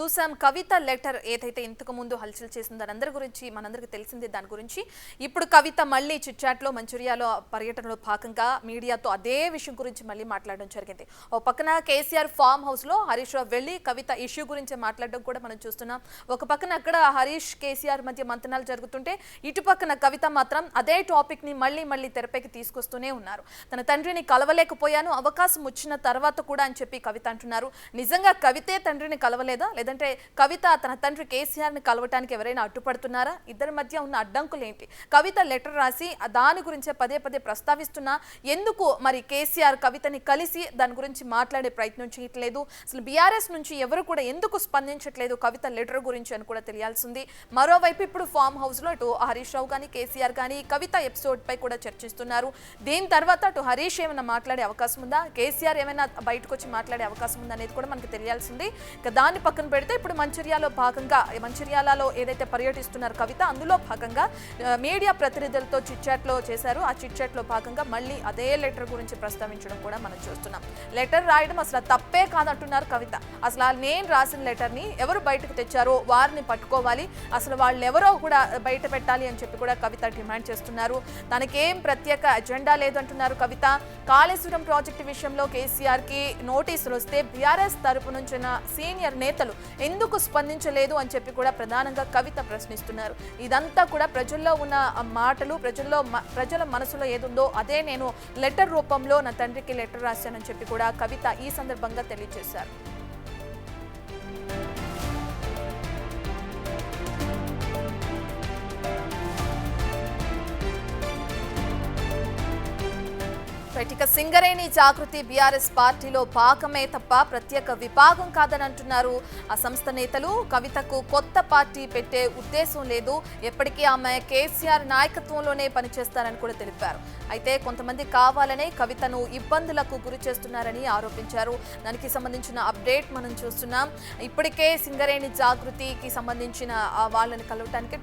చూసాం కవిత లెటర్ ఏదైతే ఇంతకు ముందు హల్చల్ చేసిందో దానందరి గురించి మనందరికీ తెలిసిందే. దాని గురించి ఇప్పుడు కవిత మళ్ళీ చిట్చాట్లో మంచిర్యాలో పర్యటనలో భాగంగా మీడియాతో అదే విషయం గురించి మళ్ళీ మాట్లాడడం జరిగింది. ఓ పక్కన కేసీఆర్ ఫామ్ హౌస్ లో హరీష్ రావు వెళ్లి కవిత ఇష్యూ గురించి మాట్లాడడం కూడా మనం చూస్తున్నాం. ఒక పక్కన అక్కడ హరీష్ కేసీఆర్ మధ్య మంతనాలు జరుగుతుంటే ఇటు పక్కన కవిత మాత్రం అదే టాపిక్ ని మళ్ళీ తెరపైకి తీసుకొస్తూనే ఉన్నారు. తన తండ్రిని కలవలేకపోయాను, అవకాశం వచ్చిన తర్వాత కూడా అని చెప్పి కవిత అంటున్నారు. నిజంగా కవితే తండ్రిని కలవలేదా, లేదంటే కవిత తన తండ్రి కేసీఆర్ ని కలవటానికి ఎవరైనా అడ్డుపడుతున్నారా? ఇద్దరి మధ్య ఉన్న అడ్డంకులు ఏంటి? కవిత లెటర్ రాసి దాని గురించే పదే ప్రస్తావిస్తున్నా ఎందుకు మరి కేసీఆర్ కవితని కలిసి దాని గురించి మాట్లాడే ప్రయత్నం చేయట్లేదు? అసలు బీఆర్ఎస్ నుంచి ఎవరు కూడా ఎందుకు స్పందించట్లేదు కవిత లెటర్ గురించి అని కూడా తెలియాల్సింది. మరోవైపు ఇప్పుడు ఫామ్ హౌస్ లో అటు హరీష్ రావు కానీ కేసీఆర్ కానీ కవిత ఎపిసోడ్ పై కూడా చర్చిస్తున్నారు. దీని తర్వాత అటు హరీష్ ఏమైనా మాట్లాడే అవకాశం ఉందా, కేసీఆర్ ఏమైనా బయటకు వచ్చి మాట్లాడే అవకాశం ఉందా అనేది కూడా మనకు తెలియాల్సింది. ఇక దాన్ని పక్కన పెడితే ఇప్పుడు మంచిర్యాలలో ఏదైతే పర్యటిస్తున్నారు కవిత, అందులో భాగంగా మీడియా ప్రతినిధులతో చిట్చాట్లో చేశారు. ఆ చిట్చాట్లో భాగంగా మళ్ళీ అదే లెటర్ గురించి ప్రస్తావించడం కూడా మనం చూస్తున్నాం. లెటర్ రాయడం అసలు తప్పే కాదంటున్నారు కవిత. అసలు నేను రాసిన లెటర్ని ఎవరు బయటకు తెచ్చారో వారిని పట్టుకోవాలి, అసలు వాళ్ళు ఎవరో కూడా బయట పెట్టాలి అని చెప్పి కూడా కవిత డిమాండ్ చేస్తున్నారు. తనకేం ప్రత్యేక అజెండా లేదంటున్నారు కవిత. కాళేశ్వరం ప్రాజెక్టు విషయంలో కేసీఆర్ కి నోటీసులు వస్తే బీఆర్ఎస్ తరపు నుంచిన సీనియర్ నేతలు ఎందుకు స్పందించలేదు అని చెప్పి కూడా ప్రధానంగా కవిత ప్రశ్నిస్తున్నారు. ఇదంతా కూడా ప్రజల్లో ఉన్న మాటలు, ప్రజల మనసులో ఏదుందో అదే నేను లెటర్ రూపంలో నా తండ్రికి లెటర్ రాశానని చెప్పి కూడా కవిత ఈ సందర్భంగా తెలియజేశారు. ఇక సింగరేణి జాగృతి బీఆర్ఎస్ పార్టీలో భాగమే తప్ప ప్రత్యేక విభాగం కాదని అంటున్నారు ఆ సంస్థ నేతలు. కవితకు కొత్త పార్టీ పెట్టే ఉద్దేశం లేదు, ఎప్పటికీ ఆమె కేసీఆర్ నాయకత్వంలోనే పనిచేస్తారని కూడా తెలిపారు. అయితే కొంతమంది కావాలనే కవితను ఇబ్బందులకు గురి చేస్తున్నారని ఆరోపించారు. దానికి సంబంధించిన అప్డేట్ మనం చూస్తున్నాం. ఇప్పటికే సింగరేణి జాగృతికి సంబంధించిన వాళ్ళని కలవటానికి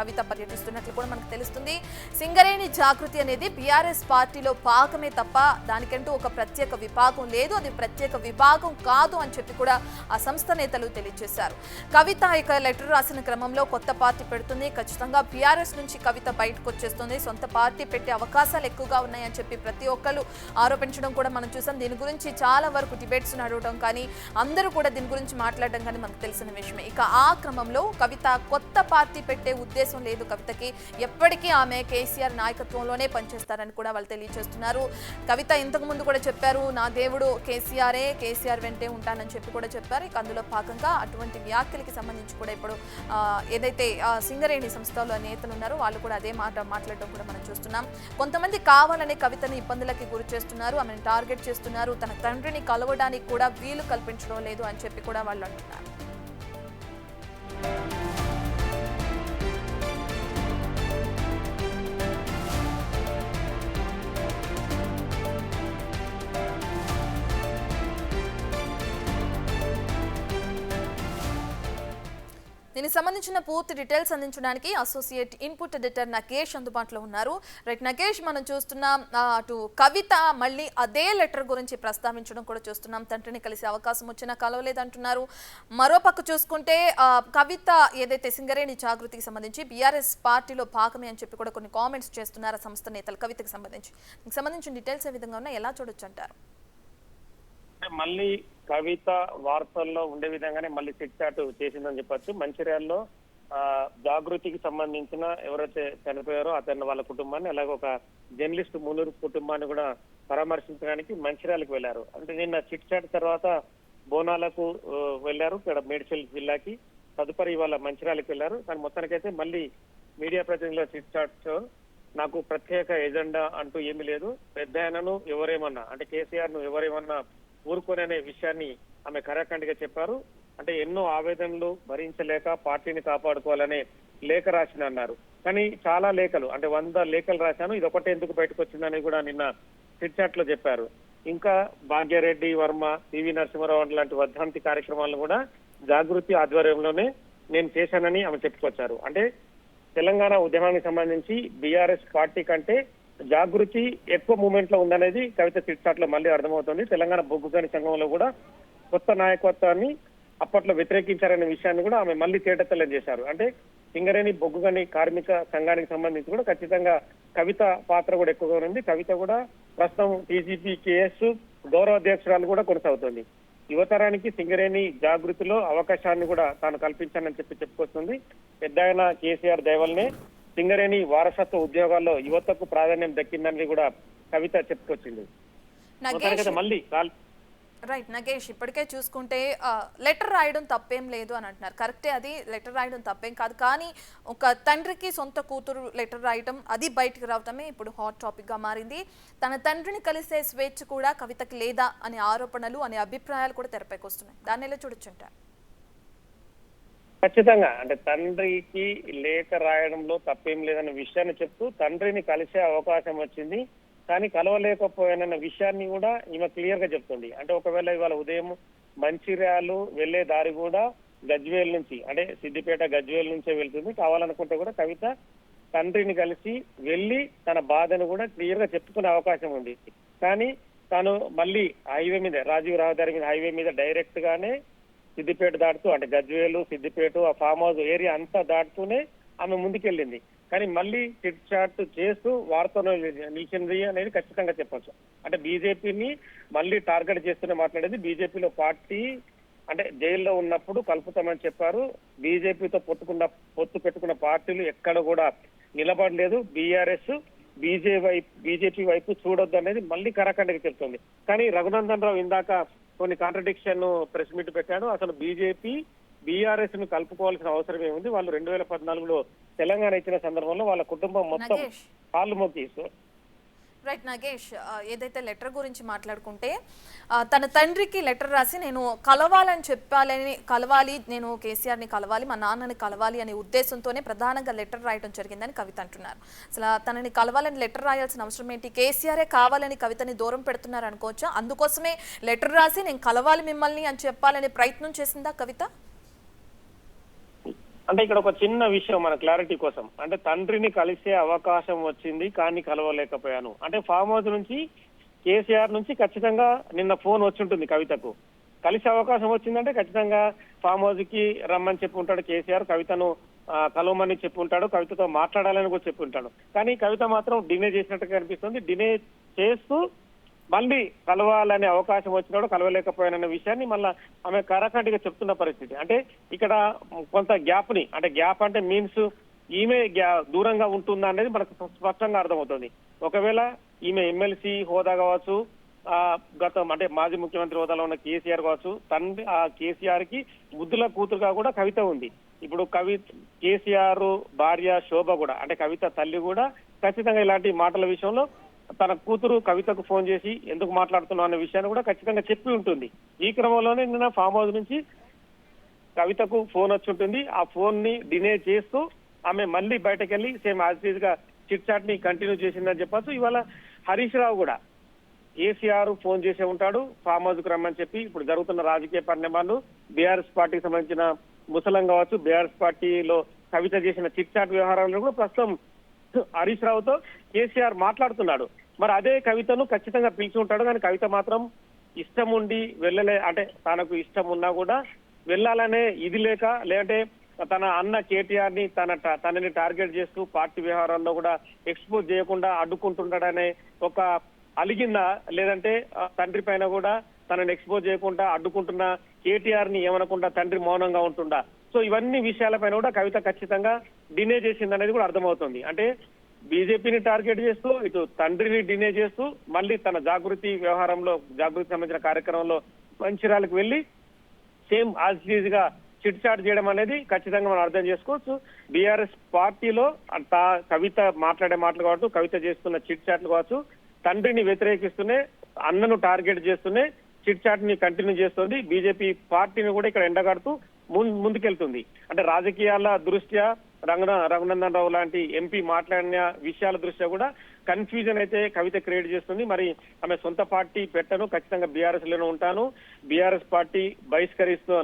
కవిత పర్యటిస్తున్నట్లు కూడా మనకు తెలుస్తుంది. సింగరేణి జాగృతి అనేది బీఆర్ఎస్ పార్టీలో భాగమే తప్ప దానికంటూ ఒక ప్రత్యేక విభాగం లేదు, అది ప్రత్యేక విభాగం కాదు అని చెప్పి కూడా ఆ సంస్థ నేతలు తెలియజేశారు. కవిత ఇక లెటర్ రాసిన క్రమంలో కొత్త పార్టీ పెడుతుంది, ఖచ్చితంగా బీఆర్ఎస్ నుంచి కవిత బయటకు వచ్చేస్తుంది, సొంత పార్టీ పెట్టే అవకాశాలు ఎక్కువగా ఉన్నాయని చెప్పి ప్రతి ఒక్కరు ఆరోపించడం కూడా మనం చూసాం. దీని గురించి చాలా వరకు డిబేట్స్ నడవడం కానీ అందరూ కూడా దీని గురించి మాట్లాడడం కానీ మనకు తెలిసిన విషయమే. ఇక ఆ క్రమంలో కవిత కొత్త పార్టీ పెట్టే ఉద్దేశం లేదు కవితకి, ఎప్పటికీ ఆమె కేసీఆర్ నాయకత్వంలోనే పనిచేస్తారని కూడా వాళ్ళు తెలియజేస్తున్నారు. కవిత ఇంతకు ముందు కూడా చెప్పారు, నా దేవుడు కేసీఆరే, కేసీఆర్ వెంటే ఉంటానని చెప్పి కూడా చెప్పారు. ఇక అందులో భాగంగా అటువంటి వ్యాఖ్యలకి సంబంధించి కూడా ఇప్పుడు ఏదైతే సింగరేణి సంస్థలో నేతలు ఉన్నారో వాళ్ళు కూడా అదే మాట మాట్లాడడం కూడా మనం చూస్తున్నాం. కొంతమంది కావాలని కవితని ఇబ్బందులకి గురి చేస్తున్నారు, ఆమెను టార్గెట్ చేస్తున్నారు, తన తండ్రిని కలవడానికి కూడా వీలు కల్పించడం లేదు అని చెప్పి కూడా వాళ్ళు అంటున్నారు. దీనికి సంబంధించిన పూర్తి డీటెయిల్స్ అందించడానికి అసోసియేట్ ఇన్పుట్ ఎడిటర్ నగేష్ అందుబాటులో ఉన్నారు. రైట్ నగేష్, మనం చూస్తున్నాం అటు కవిత మళ్ళీ అదే లెటర్ గురించి ప్రస్తావించడం కూడా చూస్తున్నాం. తండ్రిని కలిసే అవకాశం వచ్చినా కలవలేదంటున్నారు. మరోపక్క చూసుకుంటే కవిత ఏదైతే సింగరేణి జాగృతికి సంబంధించి బీఆర్ఎస్ పార్టీలో భాగమే అని చెప్పి కూడా కొన్ని కామెంట్స్ చేస్తున్నారు సంస్థ నేతలు కవితకు సంబంధించి. దీనికి సంబంధించిన డీటెయిల్స్ ఏ విధంగా ఉన్నా ఎలా చూడొచ్చు అంటారు? మళ్ళీ కవిత వార్తల్లో ఉండే విధంగానే మళ్ళీ చిట్చాట్ చేసిందని చెప్పొచ్చు. మంచిర్యాలలో జాగృతికి సంబంధించిన ఎవరైతే చనిపోయారో అతన్ని వాళ్ళ కుటుంబాన్ని, అలాగే ఒక జర్నలిస్ట్ మునూరు కుటుంబాన్ని కూడా పరామర్శించడానికి మంచిర్యాలకు వెళ్లారు. అంటే నిన్న చిట్చాట్ తర్వాత బోనాలకు వెళ్లారు, ఇక్కడ మేడ్చల్ జిల్లాకి, తదుపరి ఇవాళ మంచిర్యాలకు వెళ్లారు. కానీ మొత్తానికైతే మళ్ళీ మీడియా ప్రతినిధుల చిట్చాట్ నాకు ప్రత్యేక ఎజెండా అంటూ ఏమీ లేదు, పెద్ద ఆయనను ఎవరేమన్నా అంటే కేసీఆర్ ను ఎవరేమన్నా ఊరుకోననే విషయాన్ని ఆమె కరాఖండిగా చెప్పారు. అంటే ఎన్నో ఆవేదనలు భరించలేక పార్టీని కాపాడుకోవాలనే లేఖ రాసిన అన్నారు. కానీ చాలా లేఖలు అంటే 100 లేఖలు రాశాను, ఇది ఒకటే ఎందుకు బయటకు వచ్చిందని కూడా నిన్న చిట్చాట్ లో చెప్పారు. ఇంకా భాగ్యారెడ్డి వర్మ, పివి నరసింహారావు లాంటి వర్ధంతి కార్యక్రమాలను కూడా జాగృతి ఆధ్వర్యంలోనే నేను చేశానని ఆమె చెప్పుకొచ్చారు. అంటే తెలంగాణ ఉద్యమానికి సంబంధించి బీఆర్ఎస్ పార్టీ కంటే జాగృతి ఎక్కువ మూమెంట్ లో ఉందనేది కవిత చిట్చాట్ లో మళ్ళీ అర్థమవుతుంది. తెలంగాణ బొగ్గు గని సంఘంలో కూడా కొత్త నాయకత్వాన్ని అప్పట్లో వ్యతిరేకించారనే విషయాన్ని కూడా ఆమె మళ్ళీ తేటతెల్లం చేశారు. అంటే సింగరేణి బొగ్గుగని కార్మిక సంఘానికి సంబంధించి కూడా ఖచ్చితంగా కవిత పాత్ర కూడా ఎక్కువగా ఉంది. కవిత కూడా ప్రస్తుతం టీజీపీ కేఎస్ గౌరవ అధ్యక్షురాలు కూడా కొనసాగుతుంది. యువతరానికి సింగరేణి జాగృతిలో అవకాశాన్ని కూడా తాను కల్పించానని చెప్పుకొస్తుంది. పెద్దాయన కేసీఆర్ దయవల్లనే సింగరేణి వారసత్వ ఉద్యోగాల్లో యువతకు ప్రాధాన్యం దక్కిందని కూడా కవిత చెప్పుకొచ్చింది. మళ్ళీ రైట్ నగేష్, ఇప్పటికే చూసుకుంటే లెటర్ రాయడం తప్పేం లేదు అని అంటున్నారు. కరెక్టే, అది లెటర్ రాయడం తప్పేం కాదు. కానీ ఒక తండ్రికి సొంత కూతురు లెటర్ రాయడం, అది బయటకు రావటమే ఇప్పుడు హాట్ టాపిక్గా మారింది. తన తండ్రిని కలిసే స్వేచ్ఛ కూడా కవితకి లేదా అనే ఆరోపణలు, అనే అభిప్రాయాలు కూడా తెరపైకి వస్తున్నాయి. దాన్ని ఎలా చూడొచ్చుంటారు? ఖచ్చితంగా అంటే తండ్రికి లేఖ రాయడంలో తప్పేం లేదన్న విషయాన్ని చెప్తూ తండ్రిని కలిసే అవకాశం వచ్చింది, కానీ కలవలేకపోయానన్న విషయాన్ని కూడా ఈమె క్లియర్ గా చెప్తుంది. అంటే ఒకవేళ ఇవాళ ఉదయం మంచిర్యాలు వెళ్లే దారి కూడా గజ్వేల్ నుంచి, అంటే సిద్దిపేట గజ్వేల్ నుంచే వెళ్తుంది. కావాలనుకుంటే కూడా కవిత తండ్రిని కలిసి వెళ్లి తన బాధను కూడా క్లియర్ గా చెప్పుకునే అవకాశం ఉంది. కానీ తాను మళ్ళీ హైవే మీద, రాజీవ్ రహదారి మీద, హైవే మీద డైరెక్ట్ గానే సిద్దిపేట దాటుతూ, అంటే గజ్వేలు సిద్దిపేట ఆ ఫామ్ హౌస్ ఏరియా అంతా దాటుతూనే ఆమె ముందుకెళ్ళింది. కానీ మళ్ళీ చిట్ చాట్ చేస్తూ వార్తలో నిలిచింది అనేది ఖచ్చితంగా చెప్పొచ్చు. అంటే బీజేపీని మళ్ళీ టార్గెట్ చేస్తూనే మాట్లాడేది. బీజేపీలో పార్టీ అంటే జైల్లో ఉన్నప్పుడు కలుపుతామని చెప్పారు. బీజేపీతో పొత్తు పెట్టుకున్న పార్టీలు ఎక్కడ కూడా నిలబడలేదు. బీఆర్ఎస్ బీజేపీ వైపు చూడొద్దు అనేది మళ్ళీ కరాఖండగా చెప్తుంది. కానీ రఘునందన్ రావు ఇందాక కొన్ని కాంట్రడిక్షన్ ప్రెస్ మీట్ పెట్టాడు. అసలు బీజేపీ బీఆర్ఎస్ ను కలుపుకోవాల్సిన అవసరం ఏముంది? వాళ్ళు 2014లో తెలంగాణ ఇచ్చిన సందర్భంలో వాళ్ళ కుటుంబం మొత్తం కాళ్ళు మొక్కి. రైట్ నగేష్, ఏదైతే లెటర్ గురించి మాట్లాడుకుంటే తన తండ్రికి లెటర్ రాసి నేను కలవాలి, నేను కేసీఆర్ని కలవాలి, మా నాన్నని కలవాలి అనే ఉద్దేశంతోనే ప్రధానంగా లెటర్ రాయడం జరిగిందని కవిత అంటున్నారు. అసలు తనని కలవాలని లెటర్ రాయాల్సిన అవసరం ఏంటి? కేసీఆరే కావాలని కవితని దూరం పెడుతున్నారు అనుకోవచ్చా? అందుకోసమే లెటర్ రాసి నేను కలవాలి మిమ్మల్ని అని చెప్పాలనే ప్రయత్నం చేసిందా కవిత? అంటే ఇక్కడ ఒక చిన్న విషయం మన క్లారిటీ కోసం, అంటే తండ్రిని కలిసే అవకాశం వచ్చింది కానీ కలవలేకపోయాను అంటే ఫామ్ హౌస్ నుంచి కేసీఆర్ నుంచి ఖచ్చితంగా నిన్న ఫోన్ వచ్చి ఉంటుంది కవితకు. కలిసే అవకాశం వచ్చిందంటే ఖచ్చితంగా ఫామ్ హౌస్ కి రమ్మని చెప్పి ఉంటాడు కేసీఆర్, కవితను కలవమని చెప్పి ఉంటాడు, కవితతో మాట్లాడాలని కూడా చెప్పి ఉంటాడు. కానీ కవిత మాత్రం డినే చేసినట్టుగా అనిపిస్తుంది. డినే చేస్తూ మళ్ళీ కలవాలనే అవకాశం వచ్చినాడు, కలవలేకపోయానన్న విషయాన్ని మళ్ళీ ఆమె కరాఖండిగా చెప్తున్న పరిస్థితి. అంటే ఇక్కడ కొంత గ్యాప్ ని, అంటే గ్యాప్ అంటే మీన్స్ ఈమె దూరంగా ఉంటుందా అనేది మనకు స్పష్టంగా అర్థమవుతుంది. ఒకవేళ ఈమె ఎమ్మెల్సీ హోదా కావచ్చు, అంటే మాజీ ముఖ్యమంత్రి హోదాలో ఉన్న కేసీఆర్ కావచ్చు, తండ్రి ఆ కేసీఆర్ కి ముద్దుల కూతురుగా కూడా కవిత ఉంది. ఇప్పుడు కేసీఆర్ భార్య శోభ కూడా, అంటే కవిత తల్లి కూడా ఖచ్చితంగా ఇలాంటి మాటల విషయంలో తన కూతురు కవితకు ఫోన్ చేసి ఎందుకు మాట్లాడుతున్నావు అనే విషయాన్ని కూడా ఖచ్చితంగా చెప్పి ఉంటుంది. ఈ క్రమంలోనే నిన్న ఫామ్ హౌస్ నుంచి కవితకు ఫోన్ వచ్చి ఉంటుంది. ఆ ఫోన్ ని డినే చేస్తూ ఆమె మళ్ళీ బయటకెళ్లి సేమ్ యాజ్ గా చిట్ చాట్ ని కంటిన్యూ చేసిందని చెప్పొచ్చు. ఇవాళ హరీష్ రావు కూడా కేసీఆర్ ఫోన్ చేసే ఉంటాడు ఫామ్ హౌస్ కు రమ్మని చెప్పి. ఇప్పుడు జరుగుతున్న రాజకీయ పరిణామాలు, బీఆర్ఎస్ పార్టీకి సంబంధించిన ముసలం కావచ్చు, బీఆర్ఎస్ పార్టీలో కవిత చేసిన చిట్ చాట్ వ్యవహారాలను కూడా ప్రస్తుతం హరీష్ రావుతో కేసీఆర్ మాట్లాడుతున్నాడు. మరి అదే కవితను ఖచ్చితంగా పిలిచి ఉంటాడు. కానీ కవిత మాత్రం ఇష్టం ఉండి వెళ్ళలే, అంటే తనకు ఇష్టం ఉన్నా కూడా వెళ్ళాలనే ఇది లేక, లేదంటే తన అన్న కేటీఆర్ ని తనని టార్గెట్ చేస్తూ పార్టీ వ్యవహారాల్లో కూడా ఎక్స్పోజ్ చేయకుండా అడ్డుకుంటుంటాడనే ఒక అలిగిందా, లేదంటే తండ్రి పైన కూడా తనని ఎక్స్పోజ్ చేయకుండా అడ్డుకుంటున్న కేటీఆర్ ని ఏమనకుండా తండ్రి మౌనంగా ఉంటుందా? సో ఇవన్నీ విషయాలపైన కూడా కవిత ఖచ్చితంగా డినే చేసింది అనేది కూడా అర్థమవుతుంది. అంటే బీజేపీని టార్గెట్ చేస్తూ, ఇటు తండ్రిని డినే చేస్తూ, మళ్ళీ తన జాగృతి వ్యవహారంలో, జాగృతి సంబంధించిన కార్యక్రమంలో మంచిర్యాలకు వెళ్లి సేమ్ యాజ్ గా చిట్ చాట్ చేయడం అనేది ఖచ్చితంగా మనం అర్థం చేసుకోవచ్చు. బీఆర్ఎస్ పార్టీలో కవిత మాట్లాడే మాటలు కావచ్చు, కవిత చేస్తున్న చిట్ చాట్లు కావచ్చు, తండ్రిని వ్యతిరేకిస్తూనే, అన్నను టార్గెట్ చేస్తూనే చిట్ చాట్ ని కంటిన్యూ చేస్తుంది. బీజేపీ పార్టీని కూడా ఇక్కడ ఎండగడుతూ ముందుకెళ్తుంది. అంటే రాజకీయాల దృష్ట్యా రఘునందన్ రావు లాంటి ఎంపీ మాట్లాడిన విషయాల దృష్ట్యా కూడా కన్ఫ్యూజన్ అయితే కవిత క్రియేట్ చేస్తుంది. మరి ఆమె సొంత పార్టీ పెట్టను, ఖచ్చితంగా బీఆర్ఎస్ లోనే ఉంటాను, బీఆర్ఎస్ పార్టీ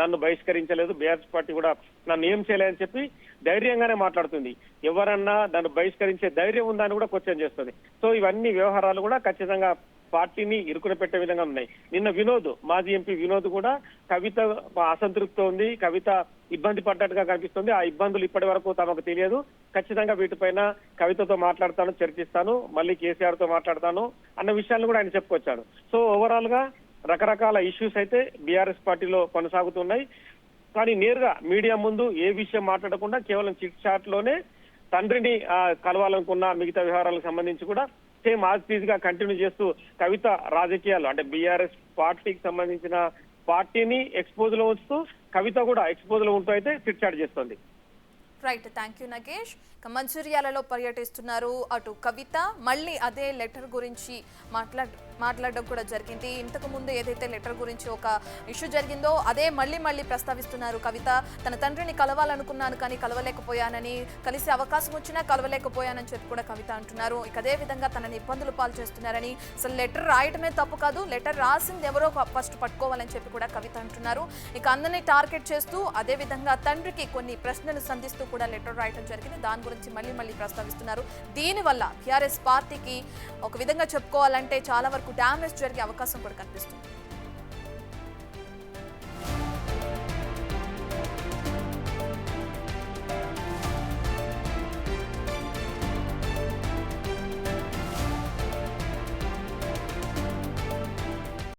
నన్ను బహిష్కరించలేదు, బీఆర్ఎస్ పార్టీ కూడా నన్ను ఏం చేయలేదని చెప్పి ధైర్యంగానే మాట్లాడుతుంది. ఎవరన్నా నన్ను బహిష్కరించే ధైర్యం ఉందని కూడా క్వశ్చన్ చేస్తుంది. సో ఇవన్నీ వ్యవహారాలు కూడా ఖచ్చితంగా పార్టీని ఇరుకున పెట్టే విధంగా ఉన్నాయి. నిన్న వినోద్, మాజీ ఎంపీ వినోద్ కూడా కవిత అసంతృప్తి ఉంది, కవిత ఇబ్బంది పడ్డట్టుగా కనిపిస్తుంది, ఆ ఇబ్బందులు ఇప్పటి వరకు తమకు తెలియదు, ఖచ్చితంగా వీటిపైన కవితతో మాట్లాడతాను, చర్చిస్తాను, మళ్ళీ కేసీఆర్ తో మాట్లాడతాను అన్న విషయాలను కూడా ఆయన చెప్పుకొచ్చాడు. సో ఓవరాల్ గా రకరకాల ఇష్యూస్ అయితే బీఆర్ఎస్ పార్టీలో కొనసాగుతున్నాయి. కానీ నేరుగా మీడియా ముందు ఏ విషయం మాట్లాడకుండా కేవలం చిట్ చాట్ లోనే తండ్రిని కలవాలనుకున్న మిగతా వ్యవహారాలకు సంబంధించి కూడా సేమ్ యాజ్ టీజ్ గా కంటిన్యూ చేస్తూ కవిత రాజకీయాలు అంటే బీఆర్ఎస్ పార్టీకి సంబంధించిన పార్టీని ఎక్స్పోజ్ లో ఉంచుతూ కవిత కూడా ఎక్స్పోజ్ లో ఉంటూ అయితే చిట్ చాట్ చేస్తుంది. Right, thank you Nagesh. మంచిర్యాలలో పర్యటిస్తున్నారు అటు కవిత, మళ్ళీ అదే లెటర్ గురించి మాట్లాడడం కూడా జరిగింది. ఇంతకు ముందు ఏదైతే లెటర్ గురించి ఒక ఇష్యూ జరిగిందో అదే మళ్ళీ ప్రస్తావిస్తున్నారు కవిత. తన తండ్రిని కలవాలనుకున్నాను కానీ కలవలేకపోయానని, కలిసే అవకాశం వచ్చినా కలవలేకపోయానని చెప్పి కూడా కవిత అంటున్నారు. ఇక అదే విధంగా తనని ఇబ్బందులు పాలు చేస్తున్నారని, అసలు లెటర్ రాయటమే తప్పు కాదు, లెటర్ రాసింది ఎవరో ఫస్ట్ పట్టుకోవాలని చెప్పి కూడా కవిత అంటున్నారు. ఇక అందరినీ టార్గెట్ చేస్తూ అదే విధంగా తండ్రికి కొన్ని ప్రశ్నలు సంధిస్తూ కూడా లెటర్ రాయటం జరిగింది. దాని గురించి మళ్ళీ ప్రస్తావిస్తున్నారు. దీనివల్ల టీఆర్ఎస్ పార్టీకి ఒక విధంగా చెప్పుకోవాలంటే చాలా వరకు డ్యామేజ్ జరిగే అవకాశం కూడా కనిపిస్తుంది.